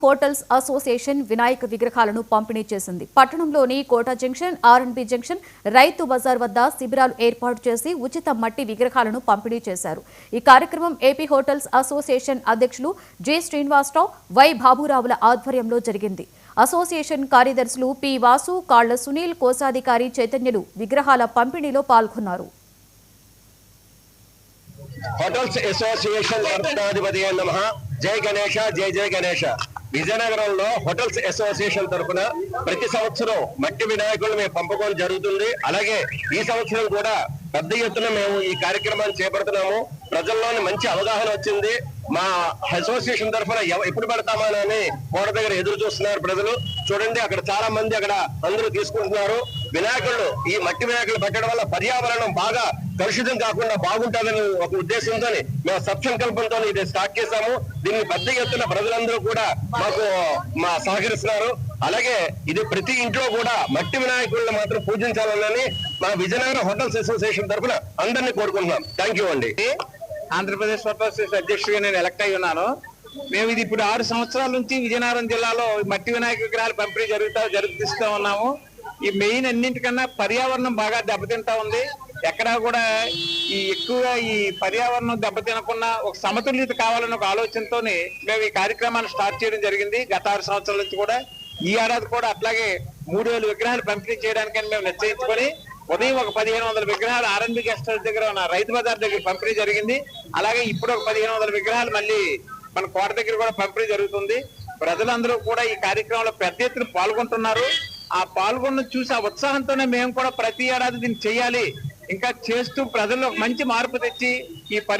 Hotels association Vinayaka విగ్రహాలను పంపిణీ చేసింది. పట్టణంలోని కోట junction, R&B junction, Rythu Bazar వద్ద శిబిరాలు ఏర్పాటు చేసి ఉచిత మట్టి విగ్రహాలను పంపిణీ చేశారు. ఈ కార్యక్రమం ఏపీ హోటల్స్ అసోసియేషన్ అధ్యక్షులు జె శ్రీనివాసరావు, వై బాబురావుల ఆధ్వర్యంలో జరిగింది. అసోసియేషన్ కార్యదర్శులు పి వాసు, కాళ్ల సునీల్, కోశాధికారి చైతన్యులు విగ్రహాల పంపిణీలో పాల్గొన్నారు. హోటల్స్ అసోసియేషన్ అధిపతి నమః. జై గణేష, జై జై గణేష. విజయనగరంలో హోటల్స్ అసోసియేషన్ తరఫున ప్రతి సంవత్సరం మట్టి వినాయకులు మేము పంపకం జరుగుతుంది. అలాగే ఈ సంవత్సరం కూడా పెద్ద ఎత్తున మేము ఈ కార్యక్రమాన్ని చేపడుతున్నాము. ప్రజల్లోని మంచి అవగాహన వచ్చింది. మా అసోసియేషన్ తరఫున ఎప్పుడు పెడతామని కోట దగ్గర ఎదురు చూస్తున్నారు ప్రజలు. చూడండి, అక్కడ చాలా మంది అక్కడ అందరూ తీసుకుంటున్నారు. వినాయకులు, ఈ మట్టి వినాయకులు పెట్టడం వల్ల పర్యావరణం బాగా కలుషితం కాకుండా బాగుంటుందని ఒక ఉద్దేశంతో మేము సత్సంకల్పంతో ఇది స్టార్ట్ చేశాము. దీనికి పెద్ద ఎత్తున ప్రజలందరూ కూడా మా సహకరిస్తున్నారు. అలాగే ఇది ప్రతి ఇంట్లో కూడా మట్టి వినాయకులను మాత్రం పూజించాలని మా విజయనగరం హోటల్స్ అసోసియేషన్ తరఫున అందరినీ కోరుకుంటున్నాం. థ్యాంక్ యూ అండి. ఆంధ్రప్రదేశ్ హోటల్స్ అధ్యక్షుడిగా నేను ఎలక్ట్ అయి ఉన్నాను. మేము ఇది ఇప్పుడు 6 సంవత్సరాల నుంచి విజయనగరం జిల్లాలో మట్టి వినాయక విగ్రహాలు పంపిణీ జరిపిస్తూ ఉన్నాము. ఈ మెయిన్ అన్నింటికన్నా పర్యావరణం బాగా దెబ్బతింటా ఉంది. ఎక్కడా కూడా ఎక్కువగా ఈ పర్యావరణం దెబ్బతినకుండా ఒక సమతుల్యత కావాలన్న ఒక ఆలోచనతోనే మేము ఈ కార్యక్రమాన్ని స్టార్ట్ చేయడం జరిగింది. గత 6 సంవత్సరాల నుంచి కూడా ఈ ఏడాది కూడా అట్లాగే 3000 విగ్రహాలు పంపిణీ చేయడానికని మేము నిశ్చయించుకొని ఉదయం ఒక 1500 విగ్రహాలు ఆర్ఎన్బి గెస్ట్ హౌస్ దగ్గర ఉన్న రైతు బజార్ దగ్గర పంపిణీ జరిగింది. అలాగే ఇప్పుడు ఒక 1500 విగ్రహాలు మళ్ళీ మన కోట దగ్గర కూడా పంపిణీ జరుగుతుంది. ప్రజలందరూ కూడా ఈ కార్యక్రమంలో పెద్ద ఎత్తున పాల్గొంటున్నారు. ఆ పాల్గొన్న చూసి ఆ ఉత్సాహంతోనే మేము కూడా ప్రతి ఏడాది దీన్ని చేయాలి, ఇంకా చేస్తూ ప్రజల్లో మంచి మార్పు తెచ్చి ఈ